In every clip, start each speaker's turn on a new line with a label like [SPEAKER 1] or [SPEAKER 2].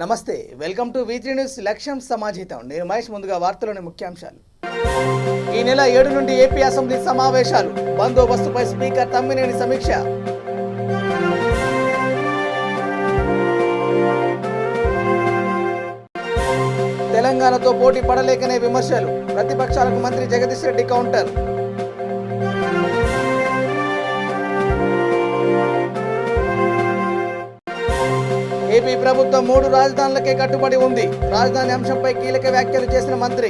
[SPEAKER 1] నమస్తే welcome to V3 news లక్ష్యం సమాజితం నేను మహేష్ ముందుగా వార్తలోని ముఖ్యాంశాలు ఈ నెల 7 నుండి ఏపీ అసెంబ్లీ సమావేశాలు బందోబస్తుపై స్పీకర్ తమ్మినేని సమీక్ష తెలంగాణతో పోటీ పడలేకనే విమర్శలు ప్రతిపక్షాలకు మంత్రి జగదీష్ రెడ్డి కౌంటర్ ఏపీ ప్రభుత్వం 3 రాజధానులకే కట్టుబడి ఉంది రాజధాని అంశంపై కీలక వ్యాఖ్యలు చేసిన మంత్రి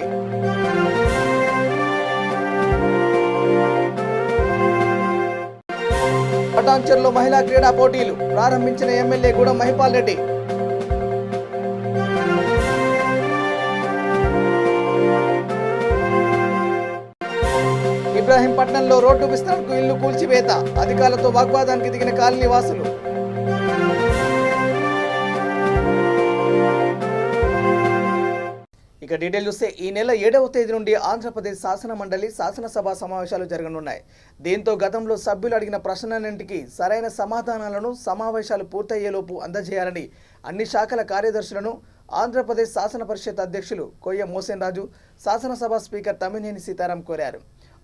[SPEAKER 1] పటాన్చెరులో మహిళా క్రీడా పోటీలు ప్రారంభించిన ఎమ్మెల్యే గూడెం మహిపాల్ రెడ్డి ఇబ్రాహీంపట్నంలో రోడ్డు విస్తరణకు ఇల్లు కూల్చివేత అధికారులతో వాగ్వాదానికి దిగిన కాలనీ వాసులు ఇక డీటెయిల్ చూస్తే ఈ నెల 7వ తేదీ నుండి ఆంధ్రప్రదేశ్ శాసన మండలి శాసనసభ సమావేశాలు జరగనున్నాయి. దీంతో గతంలో సభ్యులు అడిగిన ప్రశ్నలన్నింటికీ సరైన సమాధానాలను సమావేశాలు పూర్తయ్యేలోపు అందజేయాలని అన్ని శాఖల కార్యదర్శులను ఆంధ్రప్రదేశ్ శాసన పరిషత్ అధ్యక్షులు కొయ్య మోసేన్ రాజు శాసనసభ స్పీకర్ తమ్మినేని సీతారాం కోరారు.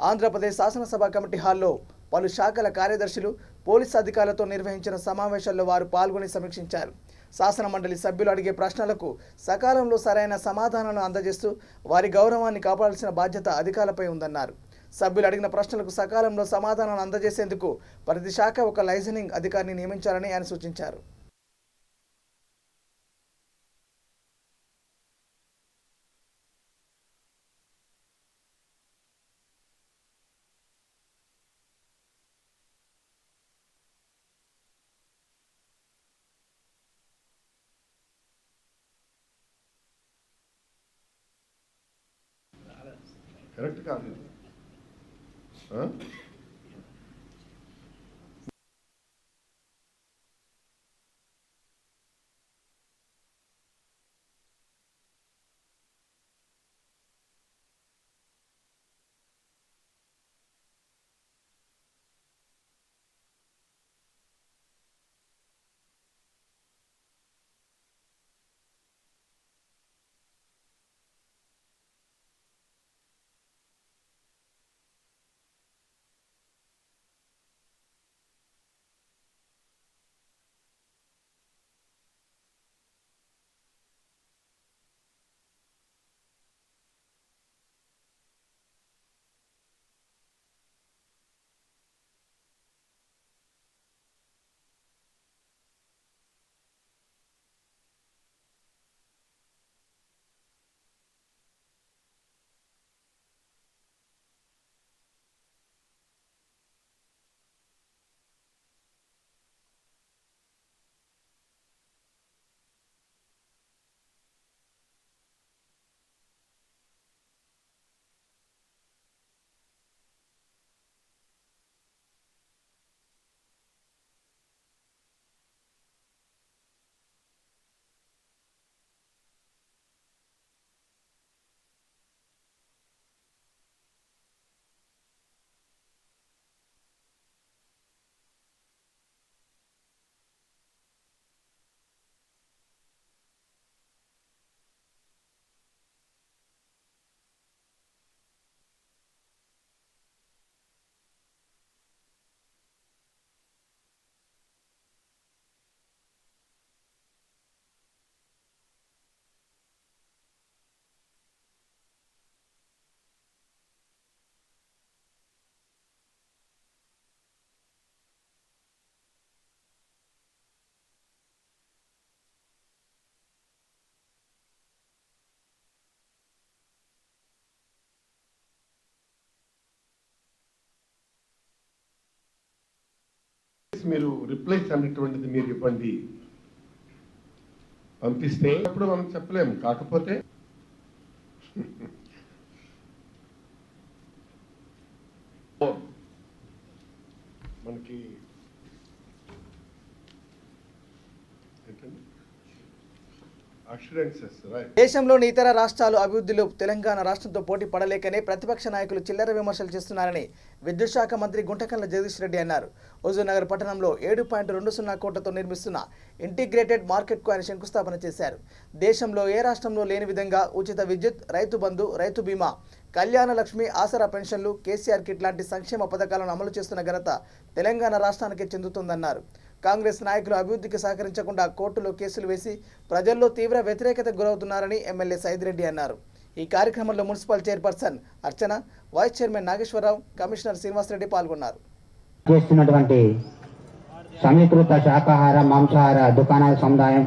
[SPEAKER 1] ఆంధ్రప్రదేశ్ శాసనసభ కమిటీ హాల్లో పలు శాఖల కార్యదర్శులు పోలీసు అధికారులతో నిర్వహించిన సమావేశాల్లో వారు పాల్గొని సమీక్షించారు. శాసన మండలి సభ్యులు అడిగే ప్రశ్నలకు సకాలంలో సరైన సమాధానాలను అందజేస్తూ వారి గౌరవాన్ని కాపాడాల్సిన బాధ్యత అధికారులపై ఉందన్నారు. సభ్యులు అడిగిన ప్రశ్నలకు సకాలంలో సమాధానాలు అందజేసేందుకు ప్రతి శాఖ ఒక లైజనింగ్ అధికారిని నియమించాలని ఆయన సూచించారు.
[SPEAKER 2] కరెక్ట్ కాదు. మీరు రిప్లైస్ అన్నటువంటిది మీరు ఇవ్వండి, పంపిస్తే అప్పుడు మనం చెప్పలేము. కాకపోతే మనకి ఏంటండి assurances, right?
[SPEAKER 1] దేశంలోని ఇతర రాష్ట్రాలు అభివృద్ధిలో తెలంగాణ రాష్ట్రంతో పోటీ పడలేకనే ప్రతిపక్ష నాయకులు చిల్లర విమర్శలు చేస్తున్నారని విద్యుత్ శాఖ మంత్రి గుంటకల్ల జగదీష్ రెడ్డి అన్నారు. హుజూర్నగర్ పట్టణంలో 7.20 కోట్లతో నిర్మిస్తున్న ఇంటిగ్రేటెడ్ మార్కెట్కు ఆయన శంకుస్థాపన చేశారు. దేశంలో ఏ రాష్ట్రంలో లేని విధంగా ఉచిత విద్యుత్, రైతు బంధు, రైతు బీమా, కళ్యాణ లక్ష్మి, ఆసరా పెన్షన్లు, కేసీఆర్ కిట్ లాంటి సంక్షేమ పథకాలను అమలు చేస్తున్న ఘనత తెలంగాణ రాష్ట్రానికి చెందుతుందన్నారు. కాంగ్రెస్ నాయకులు అభివృద్ధికి సహకరించకుండా కోర్టులో కేసులు వేసి ప్రజల్లో తీవ్ర వ్యతిరేకతకు గురవుతున్నారని ఎమ్మెల్యే సైదిరెడ్డి అన్నారు. ఈ కార్యక్రమంలో municipal chairperson Archana, vice chairman Nageswara Rao, commissioner Srinivasa Reddy పాల్గొన్నారు.
[SPEAKER 3] చేస్తున్నటువంటి సమీకృత శాకాహార మాంసాహార దుకాణాల సముదాయం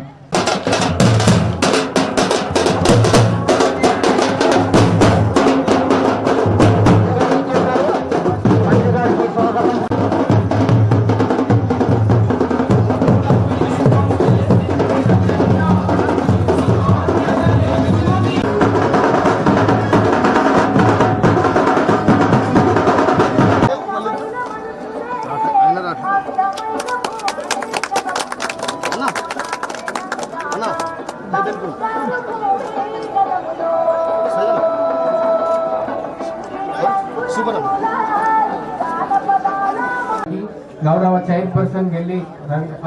[SPEAKER 4] గౌరవ చైర్పర్సన్ గెల్లి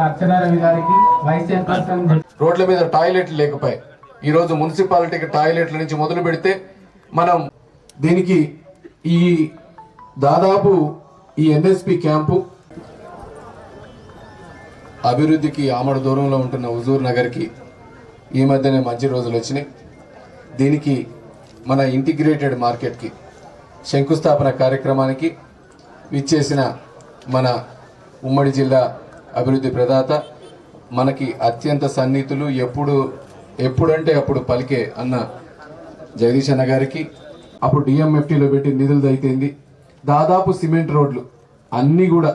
[SPEAKER 4] అర్చన రవి గారికి, వైస్ చైర్పర్సన్
[SPEAKER 5] రోడ్ల మీద టాయిలెట్లు లేకపోయాయి. ఈరోజు మున్సిపాలిటీకి టాయిలెట్ల నుంచి మొదలు పెడితే మనం దీనికి ఈ దాదాపు ఈ ఎన్ఎస్పి క్యాంపు అభివృద్ధికి ఆమడ దూరంలో ఉంటున్న హుజూర్ నగర్కి ఈ మధ్యనే మంచి రోజులు వచ్చినాయి. దీనికి మన ఇంటిగ్రేటెడ్ మార్కెట్కి శంకుస్థాపన కార్యక్రమానికి విచ్చేసిన మన ఉమ్మడి జిల్లా అభివృద్ధి ప్రదాత, మనకి అత్యంత సన్నిహితులు, ఎప్పుడంటే అప్పుడు పలికే అన్న జగదీష్ అన్న గారికి, అప్పుడు డిఎంఎఫ్టీలో పెట్టి నిధులు దైతేంది, దాదాపు సిమెంట్ రోడ్లు అన్నీ కూడా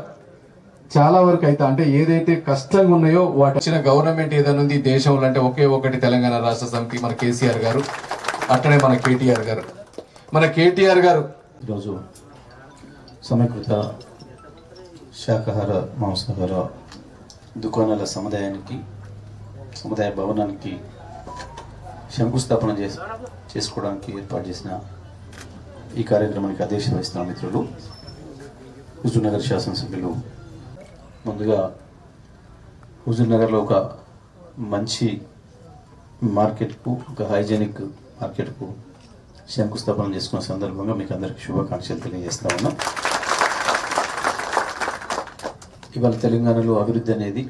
[SPEAKER 5] చాలా వరకు అయితే అంటే ఏదైతే కష్టంగా ఉన్నాయో వాటి వచ్చిన గవర్నమెంట్ ఏదైనా ఉంది దేశంలో అంటే ఒకే ఒకటి తెలంగాణ రాష్ట్ర సమితి, మన కేసీఆర్ గారు, అట్లనే మన కేటీఆర్ గారు. మన కేటీఆర్ గారు
[SPEAKER 6] ఈరోజు సమీకృత శాకాహార మాంసాహార దుకాణాల సముదాయ భవనానికి శంకుస్థాపన చేసుకోవడానికి ఏర్పాటు చేసిన ఈ కార్యక్రమానికి అధ్యక్షత వహిస్తున్న మిత్రులు, హుజూర్నగర్ శాసనసభ్యులు, ముందుగా హుజూర్నగర్లో ఒక మంచి మార్కెట్కు, ఒక హైజెనిక్ మార్కెట్కు శంకుస్థాపన చేసుకున్న సందర్భంగా మీకు అందరికీ శుభాకాంక్షలు తెలియజేస్తా ఉన్నా. ఇవాళ తెలంగాణలో అభివృద్ధి అనేది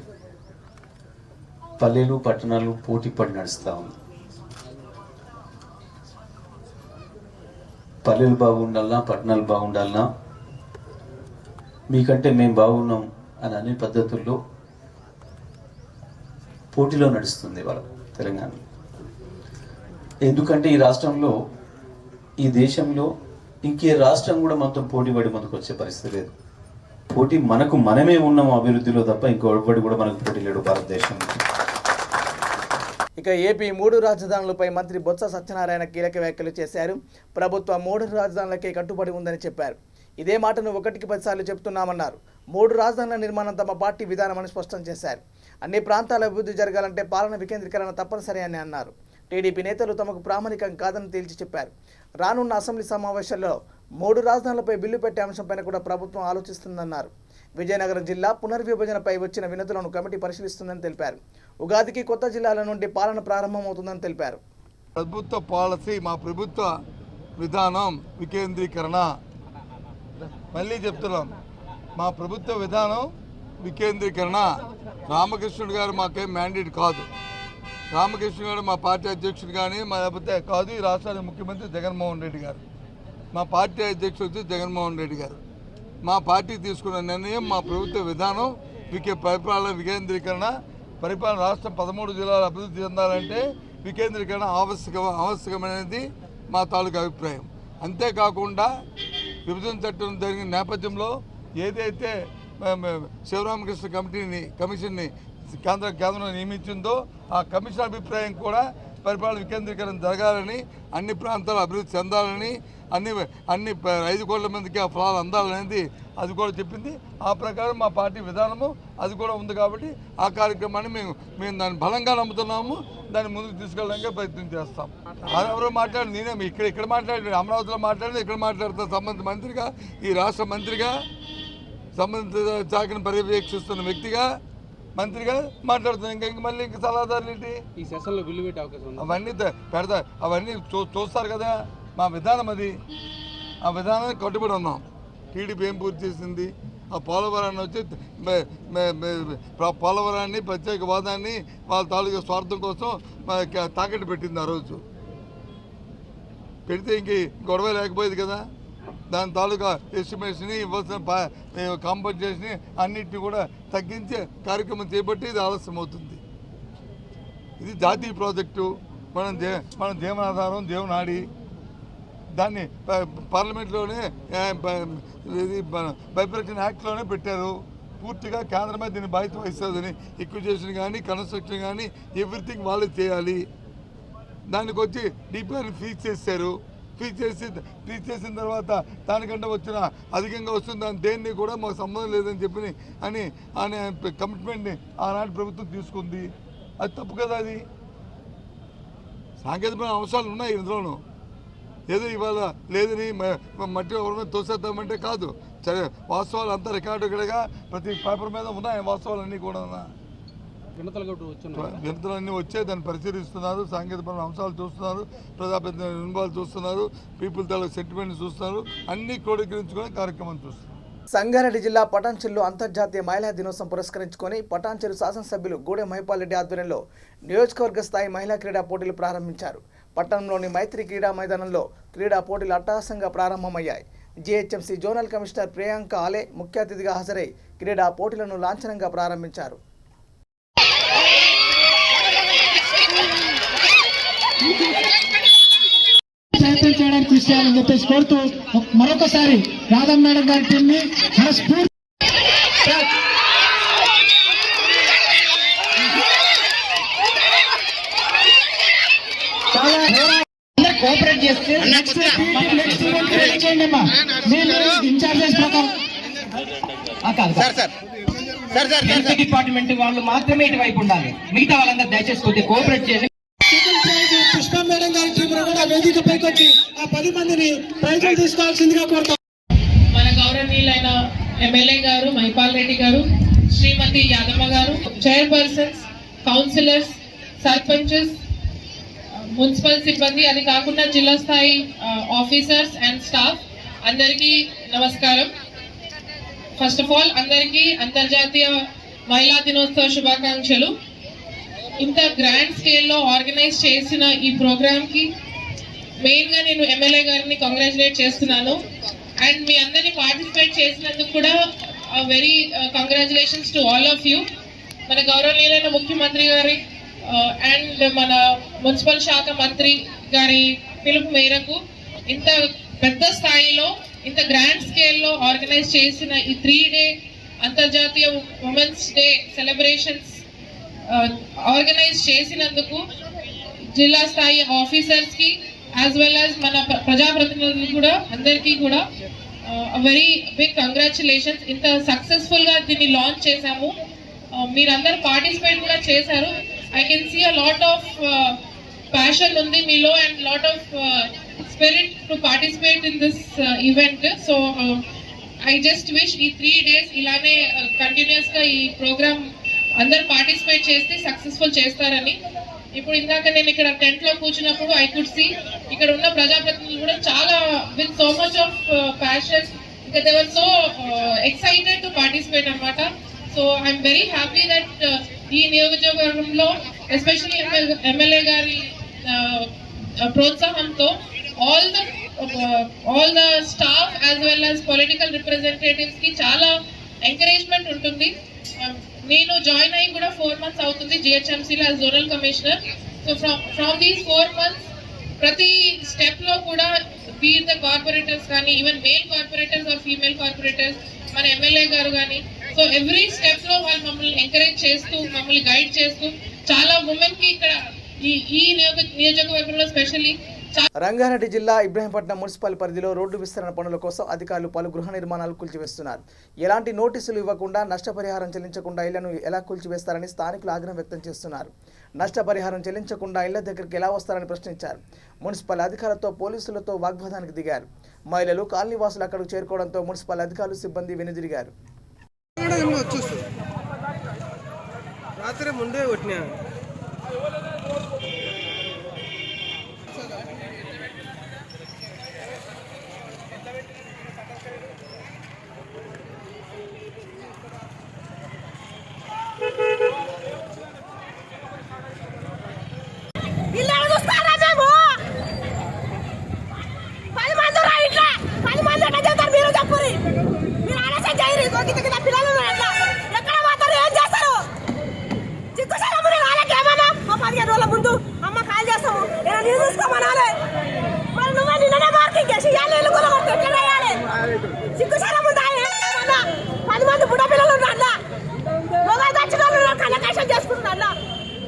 [SPEAKER 6] పల్లెలు పట్టణాలు పోటీ పడి నడుస్తూ ఉంది. పల్లెలు బాగుండాలన్నా పట్టణాలు బాగుండాలన్నా మీకంటే మేము బాగున్నాం అని అనే పద్ధతుల్లో పోటీలో నడుస్తుంది ఇవాళ తెలంగాణ. ఎందుకంటే ఈ రాష్ట్రంలో, ఈ దేశంలో ఇంకే రాష్ట్రం కూడా మొత్తం పోటీ పడి మనకు వచ్చే పరిస్థితి లేదు. పోటీ మనకు మనమే ఉన్నాము అభివృద్ధిలో తప్ప ఇంకొకటి కూడా మనకు పోటీ లేడు భారతదేశంలో.
[SPEAKER 1] ఇక ఏపీ 3 రాజధానులపై మంత్రి బొత్స సత్యనారాయణ కీలక వ్యాఖ్యలు చేశారు. ప్రభుత్వం 3 రాజధానులకే కట్టుబడి ఉందని చెప్పారు. ఇదే మాటను 1కి 10 సార్లు చెబుతున్నామన్నారు. 3 రాజధానుల నిర్మాణం తమ పార్టీ విధానమని స్పష్టం చేశారు. అన్ని ప్రాంతాల అభివృద్ధి జరగాలంటే పాలన వికేంద్రీకరణ తప్పనిసరి అని అన్నారు. టీడీపీ నేతలు తమకు ప్రామాణికం కాదని తేల్చి చెప్పారు. రానున్న అసెంబ్లీ సమావేశాల్లో 3 రాజధానులపై బిల్లు పెట్టే అంశంపైన కూడా ప్రభుత్వం ఆలోచిస్తుందన్నారు. విజయనగరం జిల్లా పునర్విభజనపై వచ్చిన వినతులను కమిటీ పరిశీలిస్తుందని తెలిపారు. ఉగాదికి కొత్త జిల్లాల నుండి పాలన ప్రారంభమవుతుందని తెలిపారు.
[SPEAKER 7] ప్రభుత్వ పాలసీ, మా ప్రభుత్వ విధానం వికేంద్రీకరణ. మళ్ళీ చెప్తున్నాం, మా ప్రభుత్వ విధానం వికేంద్రీకరణ. రామకృష్ణుడు గారు మాకేం మ్యాండేట్ కాదు. రామకృష్ణ గారు మా పార్టీ అధ్యక్షుడు కానీ మా లేకపోతే కాదు. ఈ రాష్ట్రానికి ముఖ్యమంత్రి జగన్మోహన్ రెడ్డి గారు, మా పార్టీ అధ్యక్షుడు జగన్మోహన్ రెడ్డి గారు. మా పార్టీ తీసుకున్న నిర్ణయం, మా ప్రభుత్వ విధానం పరిపాలన వికేంద్రీకరణ. పరిపాలన రాష్ట్రం 13 జిల్లాలు అభివృద్ధి చెందాలంటే వికేంద్రీకరణ ఆవశ్యకమైనది మా తాలూకు అభిప్రాయం. అంతేకాకుండా విభజన చట్టం జరిగిన నేపథ్యంలో ఏదైతే శివరామకృష్ణ కమిషన్ని కేంద్రం నియమించిందో ఆ కమిషన్ అభిప్రాయం కూడా పరిపాలన వికేంద్రీకరణ జరగాలని, అన్ని ప్రాంతాలు అభివృద్ధి చెందాలని, అన్ని 5 కోట్ల మందికి ఆ ఫలాలు అందాలనేది అది కూడా చెప్పింది. ఆ ప్రకారం మా పార్టీ విధానము అది కూడా ఉంది. కాబట్టి ఆ కార్యక్రమాన్ని మేము దాన్ని బలంగా నమ్ముతున్నాము. దాన్ని ముందుకు తీసుకెళ్ళడానికి ప్రయత్నం చేస్తాం. ఎవరో మాట్లాడి నేనే ఇక్కడ మాట్లాడి అమరావతిలో మాట్లాడి ఇక్కడ మాట్లాడుతున్న సంబంధిత మంత్రిగా, ఈ రాష్ట్ర మంత్రిగా, సంబంధిత శాఖను పర్యవేక్షిస్తున్న వ్యక్తిగా, మంత్రిగా మాట్లాడుతున్నాను. ఇంక మళ్ళీ సలహాదారులు ఏంటి
[SPEAKER 8] ఈ సెషన్లో బిల్లు పెట్టే అవకాశం ఉంది.
[SPEAKER 7] అవన్నీ పెడతా, అవన్నీ చూస్తారు కదా. మా విధానం అది, ఆ విధానానికి కట్టుబడి ఉన్నాం. టీడీపీ ఏం పూర్తి చేసింది? ఆ పోలవరాన్ని వచ్చి పోలవరాన్ని ప్రత్యేక హోదాన్ని వాళ్ళ తాలూకా స్వార్థం కోసం తాకట్టు పెట్టింది. ఆ రోజు పెడితే ఇంక గొడవ లేకపోయేది కదా. దాని తాలూకా ఎస్టిమేషన్, ఇవ్వాల్సిన కాంపన్సేషన్ అన్నిటిని కూడా తగ్గించే కార్యక్రమం చేపట్టి ఇది ఆలస్యం అవుతుంది. ఇది జాతీయ ప్రాజెక్టు. మన జీవనాధారం, జీవనాడి. దాన్ని పార్లమెంట్లోనే బైపరేషన్ యాక్ట్లోనే పెట్టారు. పూర్తిగా కేంద్రమే దీన్ని బాధ్యత వహిస్తుందని. ఎక్విజిషన్ కానీ, కన్స్ట్రక్షన్ కానీ ఎవ్రీథింగ్ వాళ్ళే చేయాలి. దానికి వచ్చి డిపిఆర్ని ఫీజ్ చేశారు. ఫీజ్ చేసిన తర్వాత దానికంటే వచ్చిన అధికంగా వస్తుంది. దాని దేన్ని కూడా మాకు సంబంధం లేదని చెప్పి అనే కమిట్మెంట్ని ఆనాటి ప్రభుత్వం తీసుకుంది. అది తప్పు కదా. అది సాంకేతికమైన అంశాలు ఉన్నాయి ఇందులోనూ. ఏదో ఇవాళ లేదని మట్టి ఎవరి మీద తోసేద్దామంటే కాదు. సరే, వాస్తవాలు అంతా రికార్డుగా ప్రతి పేపర్ మీద ఉన్నాయి. వాస్తవాలన్నీ కూడా వినతులన్నీ వచ్చే దాన్ని పరిశీలిస్తున్నారు. సాంకేతికమైన అంశాలు చూస్తున్నారు, ప్రజాప్రతినిధుల అనుభవాలు చూస్తున్నారు, పీపుల్ తాలూకు సెంటిమెంట్ చూస్తున్నారు. అన్నీ క్రోడీకరించుకునే కార్యక్రమం చూస్తున్నారు.
[SPEAKER 1] సంగారెడ్డి జిల్లా పటాన్చెరులో అంతర్జాతీయ మహిళా దినోత్సవం పురస్కరించుకొని పటాన్చెరు శాసనసభ్యులు గూడెం మహిపాల్ రెడ్డి ఆధ్వర్యంలో నియోజకవర్గ స్థాయి మహిళా క్రీడా పోటీలు ప్రారంభించారు. పట్టణంలోని మైత్రి క్రీడా మైదానంలో క్రీడా పోటీలు అట్టహాసంగా ప్రారంభమయ్యాయి. జీహెచ్ఎంసీ జోనల్ కమిషనర్ ప్రియాంక ఆలే ముఖ్య అతిథిగా హాజరై క్రీడా పోటీలను లాంఛనంగా ప్రారంభించారు.
[SPEAKER 9] ప్రయత్నం చేయడానికి కృషి చేయాలని చెప్పేసి కోరుతూ మరొకసారి రాధా మేడం గారి టీంని మనస్ఫూర్తి కోఆపరేట్ చేస్తే ఇన్ఛార్జెస్ ప్రకారం డిపార్ట్మెంట్ వాళ్ళు మాత్రమే ఇటువైపు ఉండాలి. మిగతా వాళ్ళందరూ దయచేసి కొద్దిగా కోఆపరేట్ చేయాలి. కృష్ణ మేడం గారి టీం కూడా వేదికపైకి వచ్చి ఆ 10 మందిని ప్రైజులు తీసుకోవాల్సిందిగా కోరుతాం.
[SPEAKER 10] మన గౌరవనీయులైన ఎమ్మెల్యే గారు మహిపాల్ రెడ్డి గారు, శ్రీమతి యాదమ్మ గారు, చైర్పర్సన్స్, కౌన్సిలర్స్, సర్పంచెస్, మున్సిపల్ సిబ్బంది, అది కాకుండా జిల్లా స్థాయి ఆఫీసర్స్ అండ్ స్టాఫ్ అందరికీ నమస్కారం. ఫస్ట్ ఆఫ్ ఆల్ అందరికీ అంతర్జాతీయ మహిళా దినోత్సవ శుభాకాంక్షలు. ఇంత గ్రాండ్ స్కేల్లో ఆర్గనైజ్ చేసిన ఈ ప్రోగ్రామ్కి మెయిన్గా నేను ఎమ్మెల్యే గారిని కంగ్రాచులేట్ చేస్తున్నాను. అండ్ మీ అందరినీ పార్టిసిపేట్ చేసినందుకు కూడా very congratulations to all of you. మన గౌరవనీయులైన ముఖ్యమంత్రి గారి అండ్ మన మున్సిపల్ శాఖ మంత్రి గారి పిలుపు మేరకు ఇంత పెద్ద స్థాయిలో ఇంత గ్రాండ్ స్కేల్లో ఆర్గనైజ్ చేసిన ఈ 3 డే అంతర్జాతీయ ఉమెన్స్ డే సెలబ్రేషన్స్ ఆర్గనైజ్ చేసినందుకు జిల్లా స్థాయి ఆఫీసర్స్కి యాజ్ వెల్ యాజ్ మన ప్రజాప్రతినిధులు కూడా అందరికీ కూడా వెరీ బిగ్ కంగ్రాచులేషన్స్. ఇంత సక్సెస్ఫుల్గా దీన్ని లాంచ్ చేశాము. మీరందరూ పార్టిసిపేట్ కూడా చేశారు. I can see a lot of passion ఉంది మీలో and lot of spirit to participate in this event. So I just wish ఈ 3 days ఇలానే కంటిన్యూస్గా ఈ ప్రోగ్రామ్ అందరు పార్టిసిపేట్ చేస్తే సక్సెస్ఫుల్ చేస్తారని. ఇప్పుడు ఇందాక నేను ఇక్కడ టెంట్లో కూర్చున్నప్పుడు ఐ కుడ్ సీ ఇక్కడ ఉన్న ప్రజాప్రతినిధులు కూడా చాలా with so much of passion, ఇంకా they were so excited to participate అనమాట. So I'm very happy that ఈ నియోజకవర్గంలో ఎస్పెషల్లీ ఎమ్మెల్యే గారి ప్రోత్సాహంతో all the staff as well as political representatives కి చాలా ఎంకరేజ్మెంట్ ఉంటుంది. నేను జాయిన్ అయ్యి కూడా 4 months అవుతుంది జిహెచ్ఎంసీలో as zonal commissioner. So from these 4 months ప్రతి స్టెప్ లో కూడా బీట్ ద కార్పొరేటర్స్ కానీ even male corporators or female corporators మన ఎమ్మెల్యే గారు కానీ, సో ఎవ్రీ స్టెప్ లో వాళ్ళు మమ్మల్ని ఎంకరేజ్ చేస్తూ మమ్మల్ని గైడ్ చేస్తూ చాలా ఉమెన్ కి ఇక్కడ ఈ నియోజకవర్గంలో స్పెషల్లీ
[SPEAKER 1] రంగారెడ్డి జిల్లా ఇబ్రహీంపట్నం మున్సిపల్ పరిధిలో రోడ్డు విస్తరణ పనుల కోసం అధికారులు పలు గృహ నిర్మాణాలు కూల్చివేస్తున్నారు. ఎలాంటి నోటీసులు ఇవ్వకుండా నష్టపరిహారం చెల్లించకుండా ఇళ్లను ఎలా కూల్చివేస్తారని స్థానికులు ఆగ్రహం వ్యక్తం చేస్తున్నారు. నష్టపరిహారం చెల్లించకుండా ఇళ్ల దగ్గరికి ఎలా వస్తారని ప్రశ్నించారు. మున్సిపల్ అధికారులతో పోలీసులతో వాగ్వాదానికి దిగారు. మహిళలు కాలనీవాసులు అక్కడికి చేరుకోవడంతో మున్సిపల్ అధికారులు సిబ్బంది వెనుదిరిగారు.
[SPEAKER 8] రాత్రి ముందే కొట్టినా
[SPEAKER 11] ముందు అమ్మ కాల్ చేస్తాము నీళ్ళు చూసుకోమనాలి. మరి నువ్వే నిన్ననే మార్కింగ్ చేసి సిగ్గుసారా ముందు 10 మంది బుడ్డ పిల్లలు ఉన్నా మొగలు దచ్చిన వాళ్ళు కన్యకాశం చేసుకుంటున్నా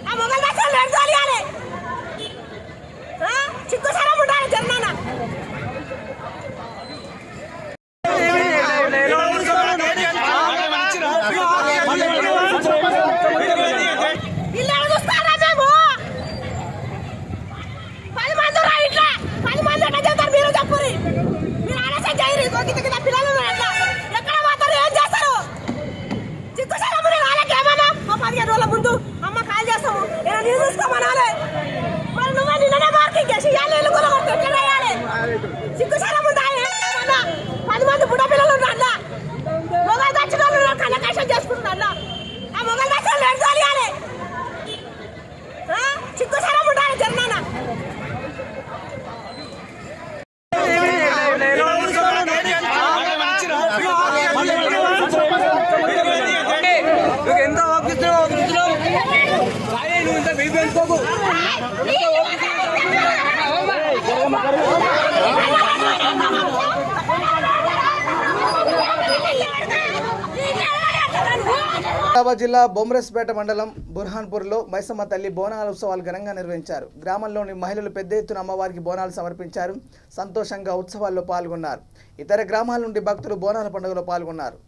[SPEAKER 11] ఆ మొగలు దచ్చిన ఎడతాలి సిగ్గుసారా ఉండాలి జర్నానా ముందు అమ్మ కాల్ చేస్తాము నీళ్ళు చూసుకోమనాలి. మరి నువ్వే నిన్ననే మార్కింగ్ చేసి సిగ్గుసారా ముందు 10 మంది బుడ్డ పిల్లలు ఉన్నా మొగలు దచ్చిన వాళ్ళు కన్యకాశం చేసుకుంటున్నా ఆ మొగలు దచ్చిన ఎడతాలి సిగ్గుసారా ఉండాలి జర్నానా
[SPEAKER 1] హైదరాబాద్ జిల్లా బొమ్రెస్పేట మండలం బుర్హాన్పూర్లో మైసమ్మ తల్లి బోనాల ఉత్సవాలు ఘనంగా నిర్వహించారు. గ్రామంలోని మహిళలు పెద్ద ఎత్తున అమ్మవారికి బోనాలు సమర్పించారు. సంతోషంగా ఉత్సవాల్లో పాల్గొన్నారు. ఇతర గ్రామాల నుండి భక్తులు బోనాల పండుగలో పాల్గొన్నారు.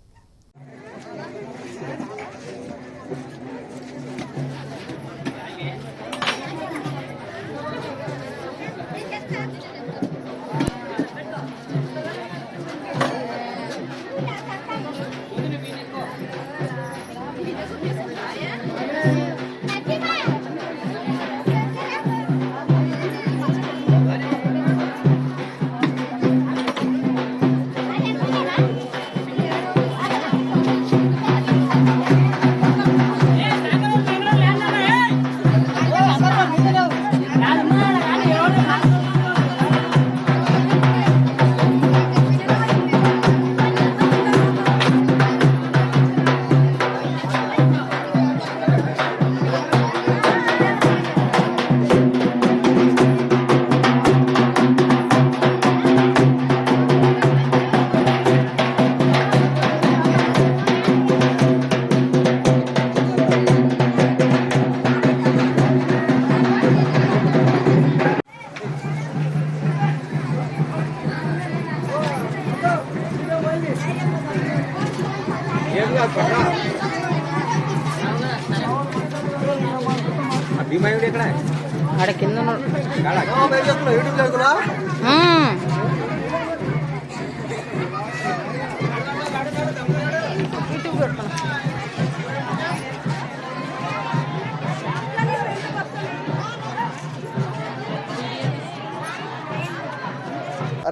[SPEAKER 12] ఆడ కింద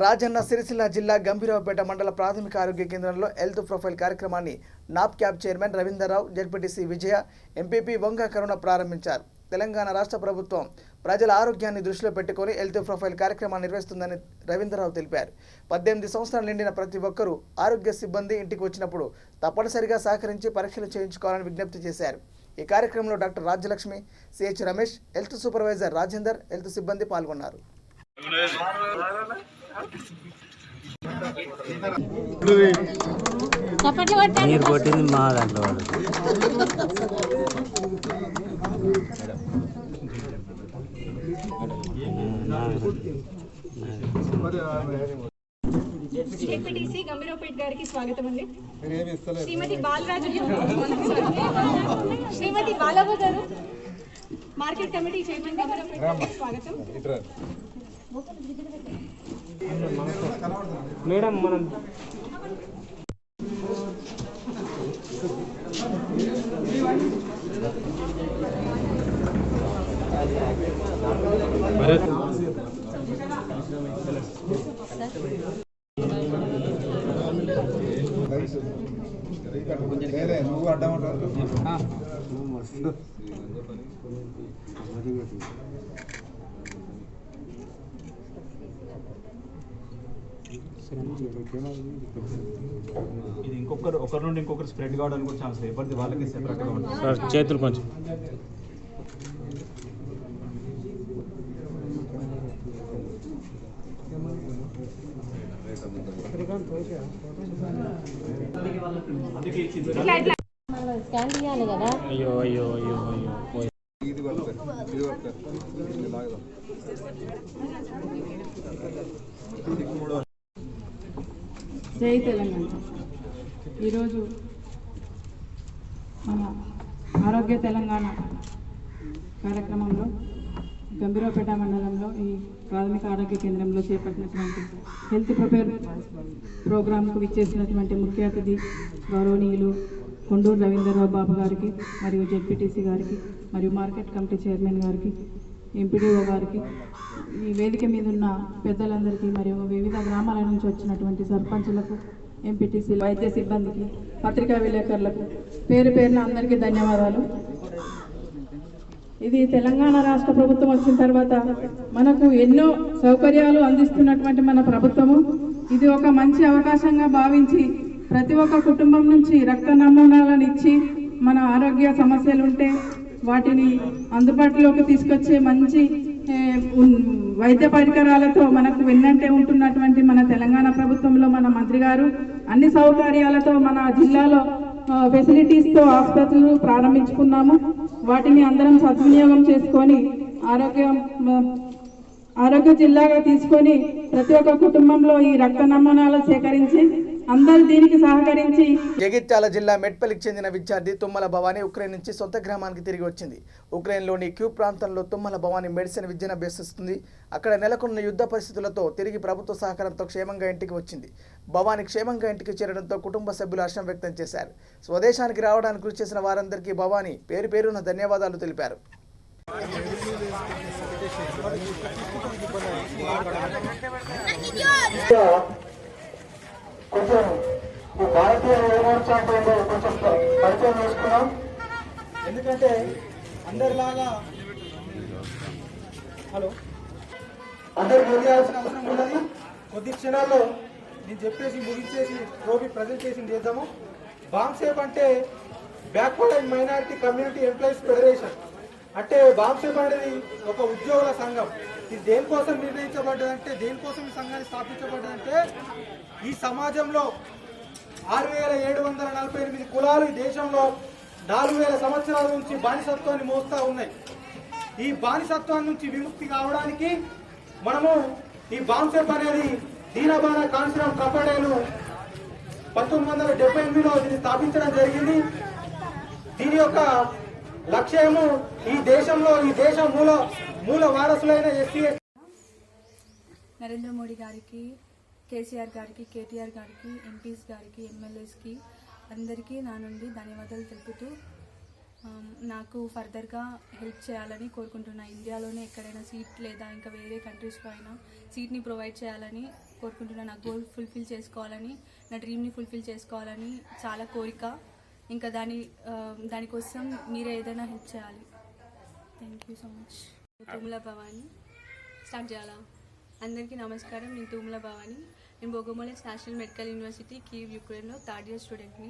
[SPEAKER 1] రాజన్న సిరిసిల్ల జిల్లా గంభీరావుపేట మండల ప్రాథమిక ఆరోగ్య కేంద్రంలో హెల్త్ ప్రొఫైల్ కార్యక్రమాన్ని నాప్ క్యాబ్ chairman Ravinder Rao, ZPTC Vijaya, MPP Vanga Karuna ప్రారంభించారు. తెలంగాణ రాష్ట్ర ప్రభుత్వం ప్రజల ఆరోగ్యాన్ని దృష్టిలో పెట్టుకుని హెల్త్ ప్రొఫైల్ కార్యక్రమాన్ని నిర్వహిస్తుందని రవీంద్రరావు తెలిపారు. 18 సంవత్సరాలు నిండిన ప్రతి ఒక్కరూ ఆరోగ్య సిబ్బంది ఇంటికి వచ్చినప్పుడు తప్పనిసరిగా సహకరించి పరీక్షలు చేయించుకోవాలని విజ్ఞప్తి చేశారు. ఈ కార్యక్రమంలో doctor Rajyalakshmi, CH Ramesh, health supervisor Rajender, health సిబ్బంది పాల్గొన్నారు.
[SPEAKER 12] నీరు కొట్టింది మా దాంట్లో
[SPEAKER 11] జెడ్పీటీసీ గంభీరావుపేట్ గారికి స్వాగతం అండి. శ్రీమతి బాలరాజు, శ్రీమతి బాలవ్వ గారు, మార్కెట్ కమిటీ చైర్మన్ గంభీరావుపేట్ గారికి స్వాగతం.
[SPEAKER 8] మేడం మనం
[SPEAKER 4] నువ్వు అడ్డం ఉంటావు.
[SPEAKER 13] ఇది ఒకరి నుండి ఇంకొకరు స్ప్రెడ్ కావడానికి కూడా ఛాన్స్ లేదు. ఎవరిది వాళ్ళకి సెపరేట్గా ఉంటుంది
[SPEAKER 8] సార్. చేతులు కొంచెం
[SPEAKER 11] స్కాన్ చేయాలి కదా.
[SPEAKER 8] అయ్యో అయ్యో అయ్యో అయ్యో.
[SPEAKER 10] జై తెలంగాణ. ఈరోజు మన ఆరోగ్య తెలంగాణ కార్యక్రమంలో గంభీరావుపేట మండలంలో ఈ ప్రాథమిక ఆరోగ్య కేంద్రంలో చేపట్టినటువంటి హెల్త్ ప్రిపేర్ ప్రోగ్రాంకు విచ్చేసినటువంటి ముఖ్య అతిథి గౌరవనీయులు కొండూరు రవీంద్రరావు బాబు గారికి, మరియు జెడ్పీటీసీ గారికి, మరియు మార్కెట్ కమిటీ చైర్మన్ గారికి, ఎంపీడీఓ గారికి, ఈ వేదిక మీద ఉన్న పెద్దలందరికీ, మరియు వివిధ గ్రామాల నుంచి వచ్చినటువంటి సర్పంచులకు, ఎంపీటీసీ, వైద్య సిబ్బందికి, పత్రికా విలేకరులకు పేరు పేరున అందరికీ ధన్యవాదాలు. ఇది తెలంగాణ రాష్ట్ర ప్రభుత్వం వచ్చిన తర్వాత మనకు ఎన్నో సౌకర్యాలు అందిస్తున్నటువంటి మన ప్రభుత్వము ఇది ఒక మంచి అవకాశంగా భావించి ప్రతి ఒక్క కుటుంబం నుంచి రక్త నమూనాలను ఇచ్చి మన ఆరోగ్య సమస్యలు ఉంటే వాటిని అందుబాటులోకి తీసుకొచ్చే మంచి వైద్య పరికరాలతో మనకు వెన్నంటే ఉంటున్నటువంటి మన తెలంగాణ ప్రభుత్వంలో మన మంత్రి గారు అన్ని సౌకర్యాలతో మన జిల్లాలో ఫెసిలిటీస్తో ఆసుపత్రులు ప్రారంభించుకున్నాము. వాటిని అందరం సద్వినియోగం చేసుకొని ఆరోగ్య జిల్లాగా తీసుకొని ప్రతి ఒక్క కుటుంబంలో ఈ రక్త నమూనాలు సేకరించి అందరూ దీనికి సహకరించి.
[SPEAKER 1] జగిత్యాల జిల్లా మెట్పల్లికి చెందిన విద్యార్థి తుమ్మల భవానీ ఉక్రెయిన్ నుంచి సొంత గ్రామానికి తిరిగి వచ్చింది. ఉక్రెయిన్లోని క్యూ ప్రాంతంలో తుమ్మల భవానీ మెడిసిన్ విద్యను అభ్యసిస్తుంది. అక్కడ నెలకొన్న యుద్ధ పరిస్థితులతో తిరిగి ప్రభుత్వ సహకారంతో క్షేమంగా ఇంటికి వచ్చింది. భవానీ క్షేమంగా ఇంటికి చేరడంతో కుటుంబ సభ్యులు హర్షం వ్యక్తం చేశారు. స్వదేశానికి రావడానికి కృషి చేసిన వారందరికీ భవానీ పేరు పేరున ధన్యవాదాలు తెలిపారు.
[SPEAKER 9] కొంచెం ఈ భారతీయ యువమోర్చా కొంచెం పరిచయం చేసుకున్నాం. ఎందుకంటే అందరిలాగా అందరు ముగియాల్సిన అవసరం ఉన్నది. కొద్ది క్షణాల్లో నేను చెప్పేసి ముగించేసి రోబీ ప్రజెంటేషన్ చేద్దాము. బాంగ్సేప్ అంటే backward and minority community employees federation. అంటే బాంగ్సేప్ అనేది ఒక ఉద్యోగుల సంఘం. ఇది దేనికోసం నిర్ణయించబడ్డదంటే, దేనికోసం ఈ సంఘాన్ని స్థాపించబడ్డదంటే, ఈ సమాజంలో 6748 కులాలు ఈ దేశంలో 4000 సంవత్సరాల నుంచి బానిసత్వాన్ని మోస్తూ ఉన్నాయి. ఈ బానిసత్వం నుంచి విముక్తి కావడానికి మనము ఈ బాంగ్సేప్ అనేది దీనబాన కాన్సరం కపడేలు 1978లో దీన్ని స్థాపించడం జరిగింది. దీని యొక్క లక్ష్యము ఈ దేశంలో ఈ దేశ మూల వారసులైన ఎస్సీ
[SPEAKER 10] నరేంద్ర మోడీ గారికి, కేసీఆర్ గారికి, కేటీఆర్ గారికి, ఎంపీస్ గారికి, ఎమ్మెల్యేస్కి అందరికీ నా నుండి ధన్యవాదాలు తెలుపుతూ నాకు ఫర్దర్గా హెల్ప్ చేయాలని కోరుకుంటున్నా. ఇండియాలోనే ఎక్కడైనా సీట్ లేదా ఇంకా వేరే కంట్రీస్లో అయినా సీట్ని ప్రొవైడ్ చేయాలని కోరుకుంటున్నా. నా గోల్ ఫుల్ఫిల్ చేసుకోవాలని, నా డ్రీమ్ని ఫుల్ఫిల్ చేసుకోవాలని చాలా కోరిక. ఇంకా దానికోసం మీరే ఏదైనా హెల్ప్ చేయాలి. Thank you so much. Tummala Bhavani start చేయాలా? అందరికీ నమస్కారం. నేను తుమ్మల భవానీ. నేను Bogomolets National Medical University Kyiv యుక్రెయిన్లో 3rd year స్టూడెంట్ని.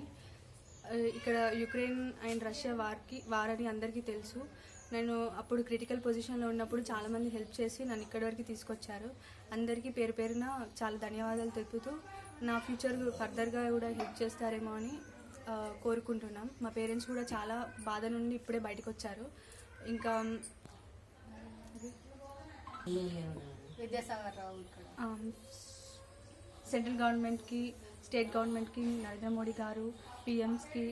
[SPEAKER 10] ఇక్కడ యుక్రెయిన్ అండ్ రష్యా వార్ అని అందరికీ తెలుసు. నేను అప్పుడు క్రిటికల్ పొజిషన్లో ఉన్నప్పుడు చాలామంది హెల్ప్ చేసి నన్ను ఇక్కడి వరకు తీసుకొచ్చారు. అందరికీ పేరు పేరున చాలా ధన్యవాదాలు తెలుపుతూ నా ఫ్యూచర్ ఫర్దర్గా కూడా హెల్ప్ చేస్తారేమో అని కోరుకుంటున్నాం. మా పేరెంట్స్ కూడా చాలా బాధ నుండి ఇప్పుడే బయటకు వచ్చారు. ఇంకా
[SPEAKER 11] సెంట్రల్ గవర్నమెంట్కి, స్టేట్ గవర్నమెంట్కి, నరేంద్ర మోడీ గారు, పిఎంస్కి.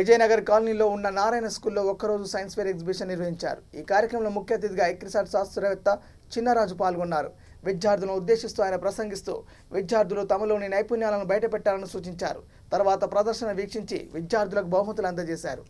[SPEAKER 1] విజయనగర్ కాలనీలో ఉన్న నారాయణ స్కూల్లో ఒక్కరోజు సైన్స్ ఫేర్ ఎగ్జిబిషన్ నిర్వహించారు. ఈ కార్యక్రమంలో ముఖ్య అతిథిగా ఐక్యసాట్ శాస్త్రవేత్త చిన్నరాజు పాల్గొన్నారు. విద్యార్థులను ఉద్దేశిస్తూ ఆయన ప్రసంగిస్తూ విద్యార్థులు తమలోని నైపుణ్యాలను బయటపెట్టాలని సూచించారు. తర్వాత ప్రదర్శన వీక్షించి విద్యార్థులకు బహుమతులు అందజేశారు.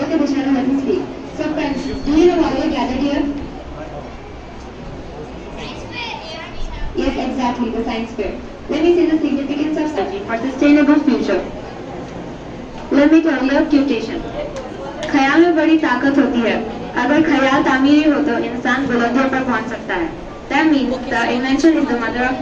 [SPEAKER 11] Okay, Bishara, let me speak. So friends, do you know why we are gathered here? Yes, exactly, the science fair. Let me say the significance of studying for sustainable future. Let me tell you a quotation. ख्याल में बड़ी ताकत होती है. अगर ख्याल तामीरी हो तो इंसान बुलंदियों पर पहुंच सकता है. That means the invention is the mother of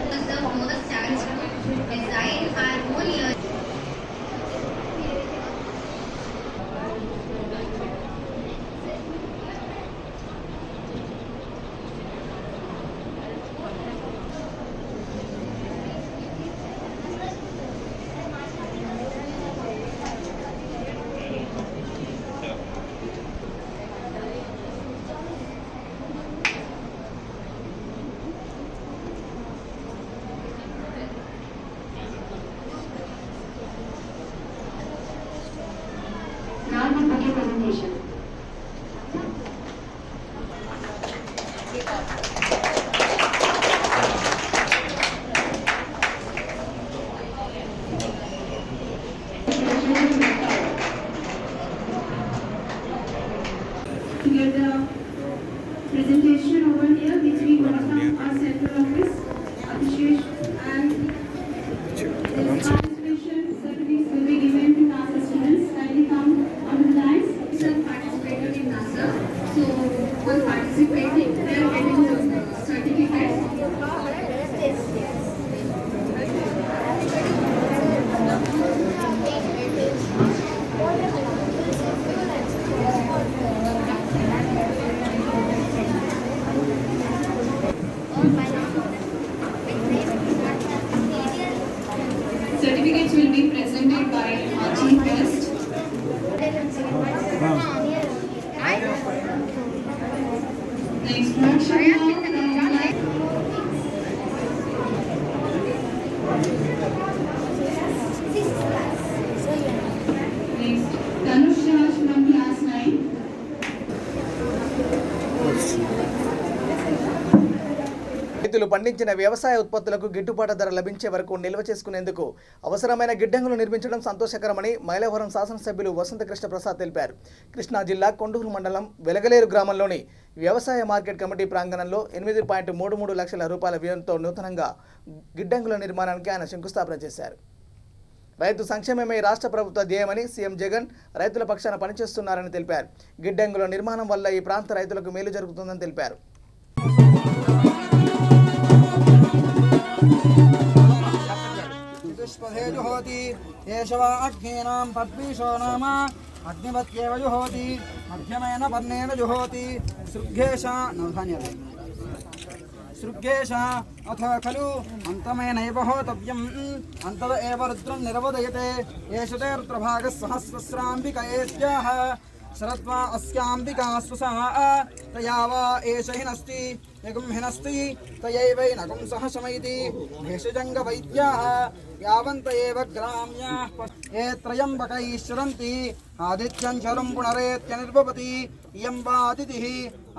[SPEAKER 11] presentation. To get the presentation over here, which we got from our central office, appreciation and participation certificates will be given to NASA students. Kindly come on the lines. Some participated in NASA, so one participating, they are getting the certificates. Certificates will be presented by our chief guest. The instruction next, Tanush Raj from class 9.
[SPEAKER 1] రైతులు పండించిన వ్యవసాయ ఉత్పత్తులకు గిట్టుబాటు ధర లభించే వరకు నిల్వ చేసుకునేందుకు అవసరమైన గిడ్డంగులు నిర్మించడం సంతోషకరమని మైలవరం శాసనసభ్యులు వసంతకృష్ణ ప్రసాద్ తెలిపారు. కృష్ణా జిల్లా కొండూరు మండలం వెలగలేరు గ్రామంలోని వ్యవసాయ మార్కెట్ కమిటీ ప్రాంగణంలో 8.33 లక్షల రూపాయల వ్యయంతో నూతనంగా గిడ్డంగుల నిర్మాణానికి ఆయన శంకుస్థాపన చేశారు. రైతు సంక్షేమమే రాష్ట్ర ప్రభుత్వ ధ్యేయమని సీఎం జగన్ రైతుల పక్షాన పనిచేస్తున్నారని తెలిపారు. గిడ్డంగుల నిర్మాణం వల్ల ఈ ప్రాంత రైతులకు మేలు జరుగుతుందని తెలిపారు.
[SPEAKER 14] सृगेश अथ खलु अंतमेनैव होतव्यम् अंतद एव रुद्रं निर्वदयते एष ते रुद्रभागः सहस्रस्राम्बिकयेस्याः शरद्वा अस्याम्बिका स्वसा तया वा एष हिनस्ति यगुं हिनस्ति तयैवैनगुं सह शमयति भेषजङ्गवैद्याः यावन्त एव ग्राम्याः ये त्रयम्बकैश्चरन्ति आदित्यं चरुं पुनरेत्यनिर्भवति इयं वा अतिथिः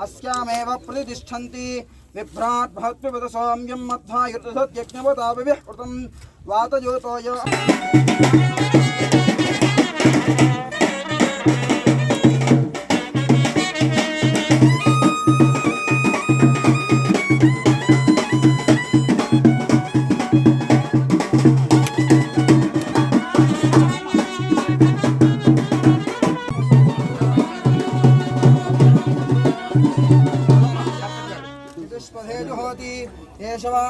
[SPEAKER 14] अस्यामेव प्रतिष्ठन्ति विभ्राट् भवत्पिबत सौम्यं मध्वा युद्धसत्यज्ञवताभिः कृतं वातयोतोय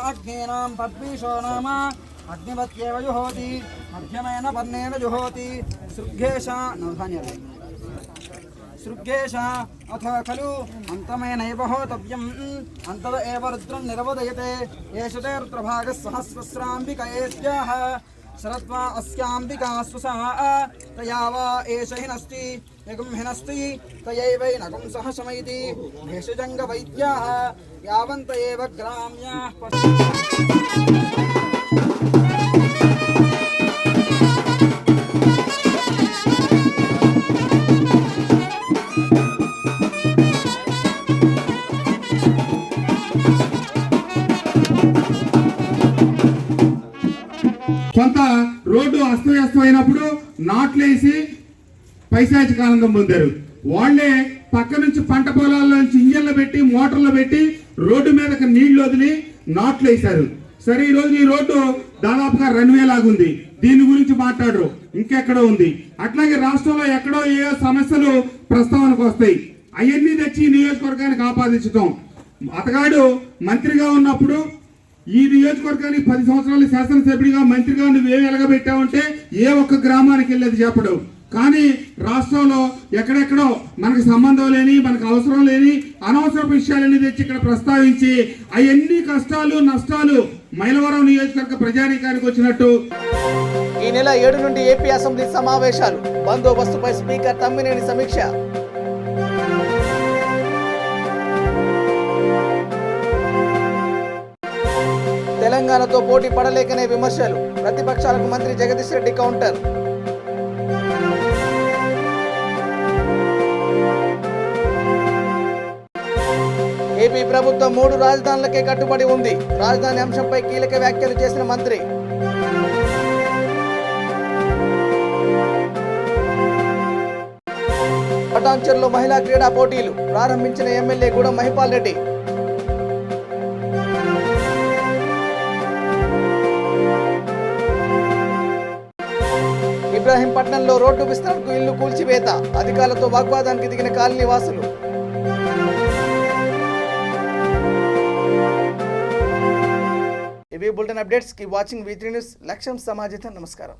[SPEAKER 14] अग्नीनां पद्मीशो नाम अग्निवत्येव जुहोति मध्यमेन पर्णेन जुहोति सृग्गेशा नवधान्यालय सृग्गेश अथ खलु अन्तमेनैव होतव्यम् अन्तद एव रुद्रं निरवदयते एष ते रुद्रभागः सहस्रस्राम्बिकयेस्याः शरद्वा अस्याम्बिका स्वसा तया वा एष हिनस्ति यगुं हिनस्ति तयैवैनगुं सह शमयति भेषजङ्गवैद्याः यावन्त एव ग्राम्याः
[SPEAKER 15] కొంత రోడ్డు అస్తవ్యస్తమైనప్పుడు నాట్లేసి పైశాచిక ఆనందం పొందారు. వాళ్లే పక్క నుంచి పంట పొలాల్లో నుంచి ఇంజన్లు పెట్టి మోటార్లు పెట్టి రోడ్డు మీదకి నీళ్లు వదిలి నాట్లు వేశారు. సరే, ఈ రోజు ఈ రోడ్డు దాదాపుగా రన్వే లాగుంది. దీని గురించి మాట్లాడరు, ఇంకెక్కడో ఉంది. అట్లాగే రాష్ట్రంలో ఎక్కడో ఏ సమస్యలు ప్రస్తావనకు వస్తాయి, అవన్నీ తెచ్చి నియోజకవర్గానికి ఆపాదించడం. అతగాడు మంత్రిగా ఉన్నప్పుడు ఈ నియోజకవర్గానికి 10 సంవత్సరాలు శాసనసభ్యుడిగా మంత్రిగా నువ్వేమి ఎలగబెట్టావంటే ఏ ఒక్క గ్రామానికి వెళ్ళేది చెప్పడు. కానీ రాష్ట్రంలో ఎక్కడెక్కడో మనకు సంబంధం లేని, మనకు అవసరం లేని అనవసర విషయాలన్నీ తెచ్చి ఇక్కడ ప్రస్తావించి అవన్నీ కష్టాలు నష్టాలు మైలవరం నియోజకవర్గ ప్రజానీకానికి వచ్చినట్టు.
[SPEAKER 1] ఈ నెల 7 నుండి ఏపీ అసెంబ్లీ సమావేశాలు. బందోబస్తుపై స్పీకర్ తమ్మినేని సమీక్ష. తెలంగాణతో పోటీ పడలేకనే విమర్శలు. ప్రతిపక్షాలకు మంత్రి జగదీష్ రెడ్డి కౌంటర్. ఏపీ ప్రభుత్వం 3 రాజధానులకే కట్టుబడి ఉంది. రాజధాని అంశంపై కీలక వ్యాఖ్యలు చేసిన మంత్రి. పటాన్చెరులో మహిళా క్రీడా పోటీలు ప్రారంభించిన ఎమ్మెల్యే గూడెం మహిపాల్ రెడ్డి. ఇబ్రాహీంపట్నంలో రోడ్డు విస్తరణకు ఇల్లు కూల్చివేత. అధికారులతో వాగ్వాదానికి దిగిన కాలనీ వాసులు. ఇవి bulletin updates. Keep watching V3 news. లక్ష్యం సమాజిత. నమస్కారం.